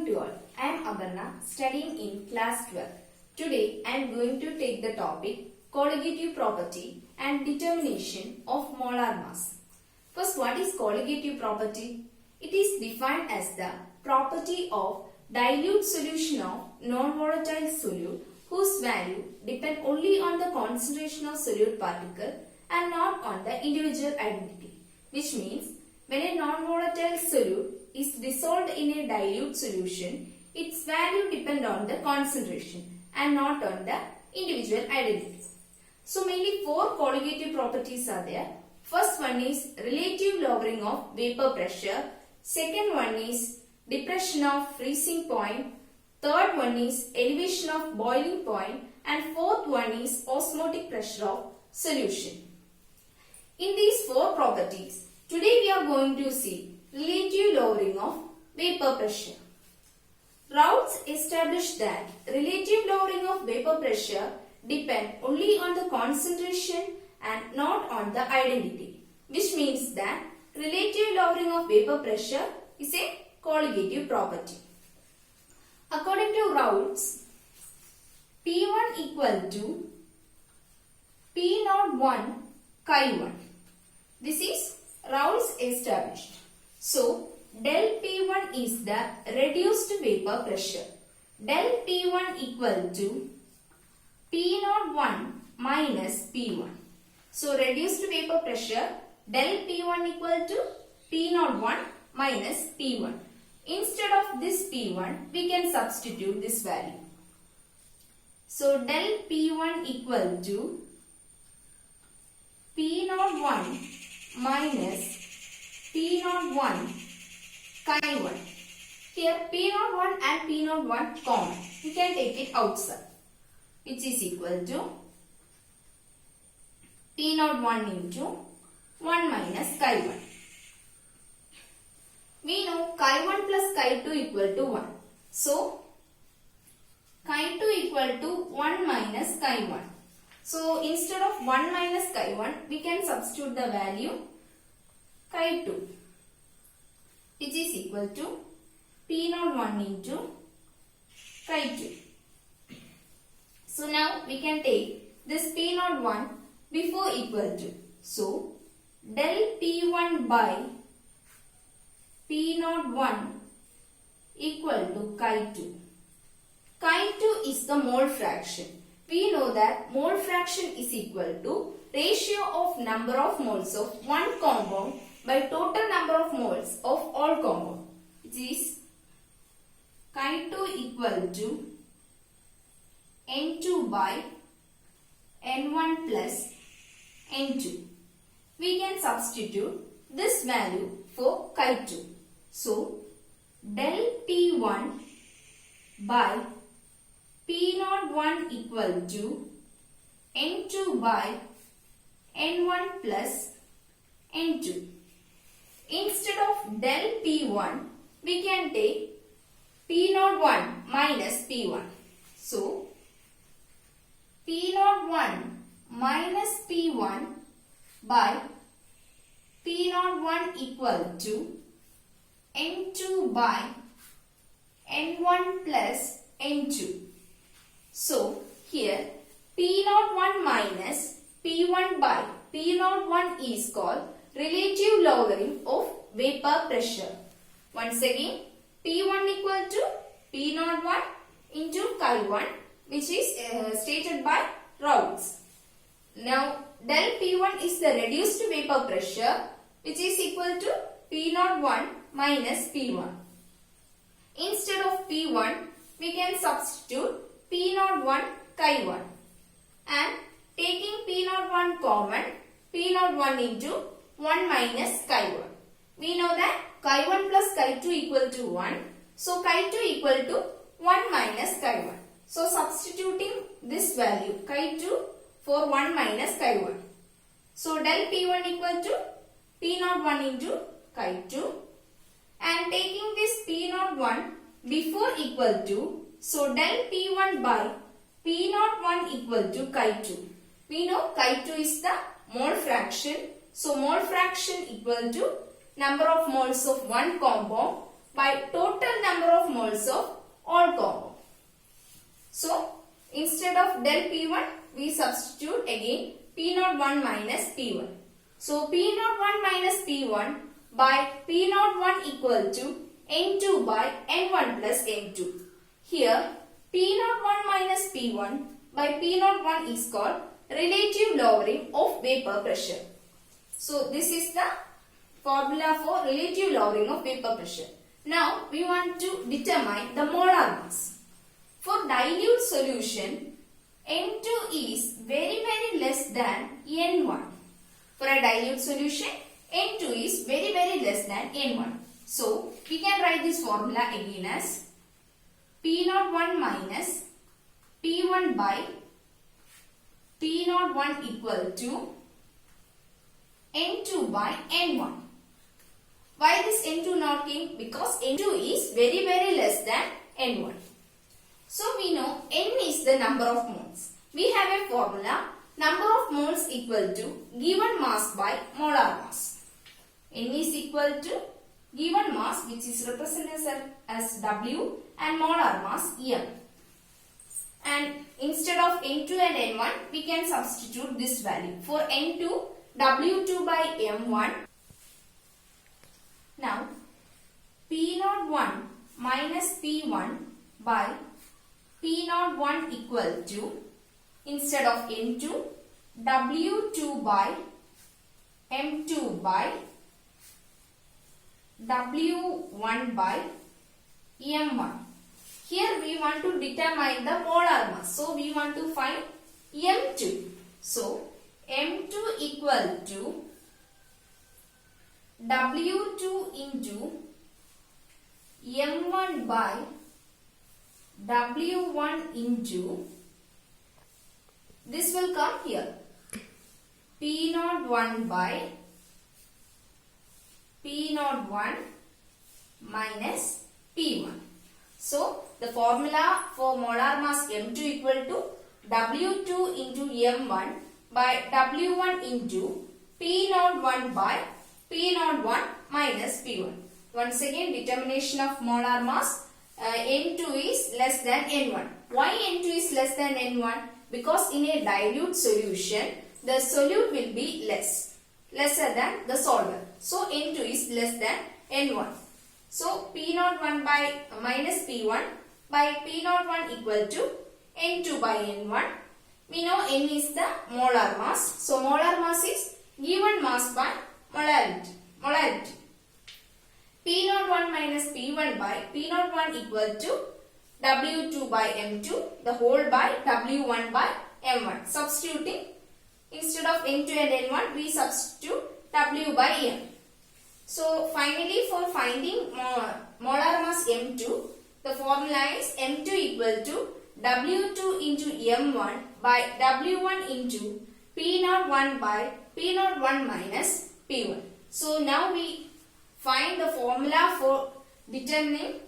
to all. I am Aparna, studying in class 12. Today I am going to take the topic colligative property and determination of molar mass. First, what is colligative property? It is defined as the property of dilute solution of non-volatile solute whose value depend only on the concentration of solute particle and not on the individual identity. Which means when a non-volatile solute is dissolved in a dilute solution, its value depend on the concentration and not on the individual identity. So mainly four colligative properties are there. First one is relative lowering of vapor pressure. Second one is depression of freezing point. Third one is elevation of boiling point. And fourth one is osmotic pressure of solution. In these four properties, today we are going to see relative lowering of vapor pressure. Raoults established that relative lowering of vapor pressure depend only on the concentration and not on the identity, which means that relative lowering of vapor pressure is a colligative property. According to Raoults, P1 equal to P01 chi1. This is Raoults established. So, del P1 is the reduced vapor pressure. Del P1 equal to P01 minus P1. So, reduced vapor pressure del P1 equal to P01 minus P1. Instead of this P1, we can substitute this value. So, del P1 equal to P01 minus P01 chi1. Here P01 and P01 common. We can take it outside, which is equal to P01 into 1 minus chi1. We know chi1 plus chi2 equal to 1. So, chi2 equal to 1 minus chi1. So, instead of 1 minus chi1, we can substitute the value chi2, which is equal to P01 into chi2. So, now we can take this P01 before equal to. So, del P1 by P01 equal to chi2. Chi2 is the mole fraction. We know that mole fraction is equal to ratio of number of moles of one compound by total number of moles of all compound. It is chi2 equal to N2 by N1 plus N2. We can substitute this value for chi2. So, del P1 by P01 equal to N2 by N1 plus N2. Instead of del P1, we can take P01 minus P1. So, P01 minus P1 by P01 equal to N2 by N1 plus N2. So, here P01 minus P1 by P01 is called relative lowering of vapor pressure. Once again, P1 equal to P01 into chi1, which is stated by Raoults. Now, del P1 is the reduced vapor pressure, which is equal to P01 minus P1. Instead of P1, we can substitute P01 chi1 and taking P01 common, P01 into 1 minus chi1. We know that chi1 plus chi2 equal to 1. So, chi2 equal to 1 minus chi1. So, substituting this value chi2 for 1 minus chi1. So, del P1 equal to P01 into chi2 and taking this P01 before equal to, so del P1 by P01 equal to chi2. We know chi2 is the mole fraction. So, mole fraction equal to number of moles of one compound by total number of moles of all compound. So, instead of del P1, we substitute again P01 minus P1. So, P01 minus P1 by P01 equal to N2 by N1 plus N2. Here, P01 minus P1 by P01 is called relative lowering of vapor pressure. So, this is the formula for relative lowering of vapor pressure. Now, we want to determine the molar mass. For dilute solution, N2 is very less than N1. For a dilute solution, N2 is very less than N1. So, we can write this formula again as P01 minus P1 by P01 equal to N2 by N1. Why this N2 not came? Because N2 is very less than N1. So we know N is the number of moles. We have a formula, number of moles equal to given mass by molar mass. N is equal to given mass, which is represented as W, and molar mass M. And instead of N2 and N1, we can substitute this value. For N2, W2 by M1. Now, P01 minus P1 by P01 equal to, instead of N2, W2 by M2 by W1 by M1. Here we want to determine the molar mass. So, we want to find M2. So, M2 equal to W2 into M1 by W1 into, this will come here, P01 by P01 minus P1. So, the formula for molar mass M2 equal to W2 into M1 by W1 into P01 by P01 minus P1. Once again, determination of molar mass, N2 is less than N1. Why N2 is less than N1? Because in a dilute solution, the solute will be lesser than the solvent. So, N2 is less than N1. So, P01 by minus P1 by P01 equal to N2 by N1. We know N is the molar mass. So, molar mass is given mass by molarity. P01 minus P1 by P01 equal to W2 by M2, the whole by W1 by M1. Substituting, instead of N2 and N1, we substitute W by M. So, finally, for finding molar mass M2, the formula is M2 equal to W2 into M1 by W1 into P01 by P01 minus P1. So, now we find the formula for determining